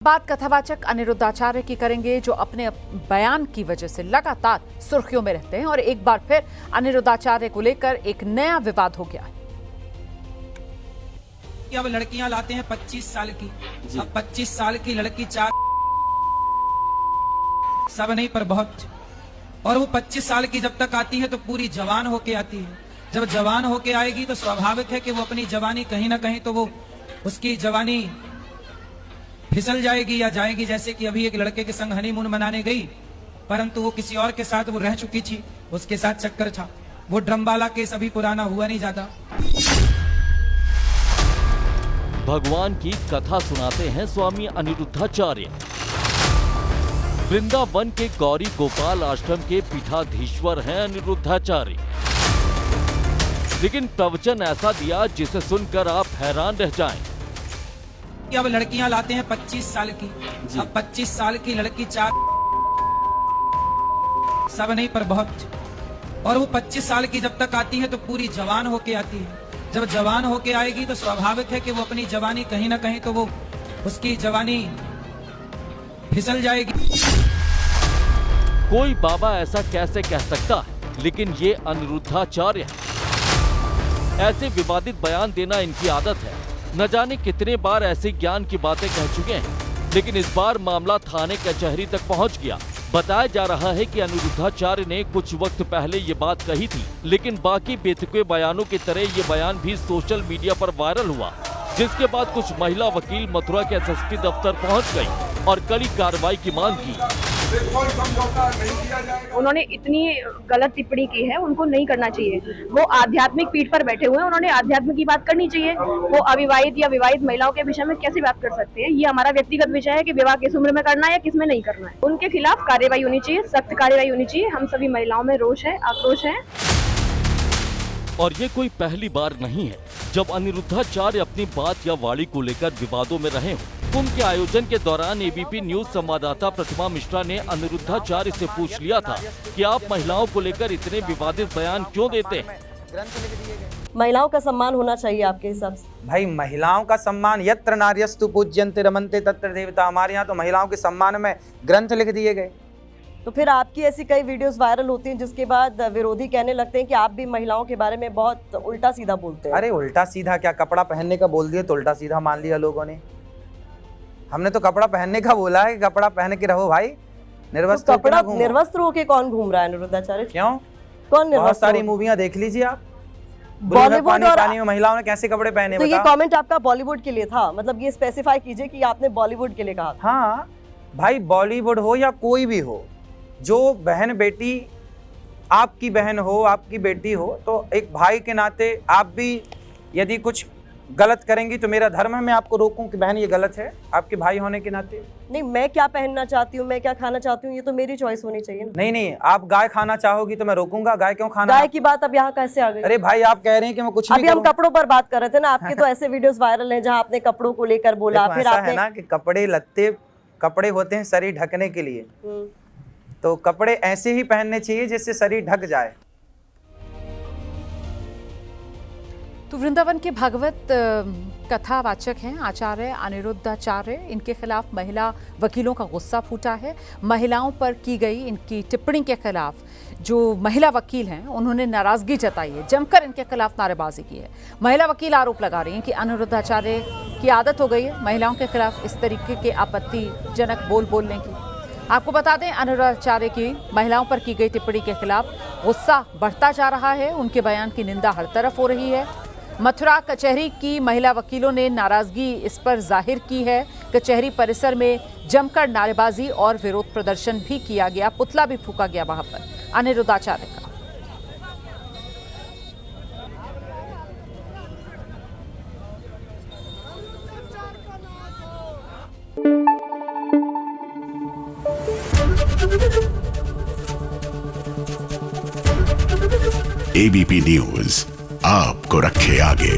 बात कथावाचक अनिरुद्ध आचार्य की करेंगे, जो अपने बयान की वजह से लगातार सुर्खियों में रहते हैं और एक बार फिर अनिरुद्ध आचार्य को लेकर एक नया विवाद हो गया है। अब लड़कियां लाते हैं 25 साल की, अब 25 साल की लड़की चार सब नहीं पर बहुत, और वो 25 साल की जब तक आती है तो पूरी जवान होके आती है। जब जवान होके आएगी तो स्वाभाविक है कि वो अपनी जवानी कहीं ना कहीं तो वो उसकी जवानी फिसल जाएगी या जाएगी। जैसे कि अभी एक लड़के के संग हनीमून मनाने गई, परंतु वो किसी और के साथ वो रह चुकी थी, उसके साथ चक्कर था। वो ड्रमवाला केस अभी पुराना हुआ नहीं जाता। भगवान की कथा सुनाते हैं स्वामी अनिरुद्धाचार्य। वृंदावन के गौरी गोपाल आश्रम के पीठाधीश्वर हैं अनिरुद्धाचार्य, लेकिन प्रवचन ऐसा दिया जिसे सुनकर आप हैरान रह जाएं। अब लड़कियां लाते हैं 25 साल की, अब 25 साल की लड़की चार सब नहीं पर बहुत, और वो 25 साल की जब तक आती है तो पूरी जवान होके आती है। जब जवान होके आएगी तो स्वाभाविक है कि वो अपनी जवानी कहीं ना कहीं तो वो उसकी जवानी फिसल जाएगी। कोई बाबा ऐसा कैसे कह सकता है, लेकिन ये अनिरुद्धाचार्य है। ऐसे विवादित बयान देना इनकी आदत है। न जाने कितने बार ऐसे ज्ञान की बातें कह चुके हैं, लेकिन इस बार मामला थाने कचहरी तक पहुंच गया। बताया जा रहा है कि अनिरुद्धाचार्य ने कुछ वक्त पहले ये बात कही थी, लेकिन बाकी बेतुके बयानों की तरह ये बयान भी सोशल मीडिया पर वायरल हुआ, जिसके बाद कुछ महिला वकील मथुरा के एसएसपी दफ्तर पहुंच गई और कड़ी कार्रवाई की मांग की। उन्होंने इतनी गलत टिप्पणी की है, उनको नहीं करना चाहिए। वो आध्यात्मिक पीठ पर बैठे हुए हैं, उन्होंने आध्यात्म की बात करनी चाहिए। वो अविवाहित या विवाहित महिलाओं के विषय में कैसे बात कर सकते हैं? ये हमारा व्यक्तिगत विषय है कि विवाह किस उम्र में करना है या किस में नहीं करना है। उनके खिलाफ कार्रवाई होनी चाहिए, सख्त कार्रवाई होनी चाहिए। हम सभी महिलाओं में रोष है, आक्रोश है। और ये कोई पहली बार नहीं है जब अनिरुद्धाचार्य अपनी बात या वाणी को लेकर विवादों में रहे हों। कुंभ के आयोजन के दौरान एबीपी न्यूज संवाददाता प्रतिमा मिश्रा ने अनिरुद्धाचार्य से पूछ लिया था कि आप महिलाओं को लेकर इतने विवादित बयान क्यों देते हैं। महिलाओं का सम्मान होना चाहिए आपके हिसाब से? भाई महिलाओं का सम्मान, यत्र नार्यस्तु पूज्यन्ते रमन्ते तत्र देवता। हमारे यहाँ तो महिलाओं के सम्मान में ग्रंथ लिख दिए गए। तो फिर आपकी ऐसी कई वीडियोस वायरल होती हैं जिसके बाद विरोधी कहने लगते हैं कि आप भी महिलाओं के बारे में बहुत उल्टा सीधा बोलते हैं। अरे उल्टा सीधा क्या, कपड़ा पहनने का बोल दिया तो उल्टा सीधा मान लिया लोगों ने। हमने तो कपड़ा पहनने का बोला है कि कपड़ा पहन के रहो भाई, निर्वस्त्र तो कपड़ा निर्वस्त्र होके कौन घूम रहा है अनिरुद्धाचार्य? क्यों? कौन निर्वस्त्र? बहुत सारी मूवियां देख लीजिए आप, बॉलीवुड और पानी में महिलाओं ने कैसे कपड़े पहने। तो ये कमेंट आपका बॉलीवुड के लिए था? मतलब ये स्पेसिफाई कीजिए कि आपने बॉलीवुड के लिए कहा। हाँ भाई, बॉलीवुड हो या कोई भी हो, जो बहन बेटी आपकी बहन हो, आपकी बेटी हो, तो एक भाई के नाते आप भी यदि कुछ गलत करेंगी तो मेरा धर्म है मैं आपको रोकूं कि बहन ये गलत है, आपके भाई होने के नाते। नहीं, मैं क्या पहनना चाहती हूँ, मैं क्या खाना चाहती हूँ, ये तो मेरी चॉइस होनी चाहिए ना। नहीं, आप गाय खाना चाहोगी तो मैं रोकूंगा। गाय क्यों खाना? गाय की बात अब यहाँ कैसे आ गई? अरे भाई आप कह रहे हैं कि मैं कुछ अभी हम कपड़ों पर बात कर रहे थे ना, आपके तो ऐसे वीडियोस वायरल हैं जहाँ आपने कपड़ों को लेकर बोला। फिर आपने है ना कि कपड़े लत्ते, कपड़े होते हैं शरीर ढकने के लिए, तो कपड़े ऐसे ही पहनने चाहिए जिससे शरीर ढक जाए। तो वृंदावन के भागवत कथावाचक हैं आचार्य अनिरुद्धाचार्य। इनके खिलाफ महिला वकीलों का गुस्सा फूटा है। महिलाओं पर की गई इनकी टिप्पणी के खिलाफ जो महिला वकील हैं उन्होंने नाराजगी जताई है, जमकर इनके खिलाफ नारेबाजी की है। महिला वकील आरोप लगा रही हैं कि अनिरुद्धाचार्य की आदत हो गई है महिलाओं के खिलाफ इस तरीके के आपत्तिजनक बोलने की। आपको बता दें, अनिरुद्धाचार्य की महिलाओं पर की गई टिप्पणी के खिलाफ गुस्सा बढ़ता जा रहा है। उनके बयान की निंदा हर तरफ हो रही है। मथुरा कचहरी की महिला वकीलों ने नाराजगी इस पर जाहिर की है। कचहरी परिसर में जमकर नारेबाजी और विरोध प्रदर्शन भी किया गया, पुतला भी फूका गया वहां पर अनिरुद्धाचार्य का। एबीपी न्यूज आपको रखे आगे।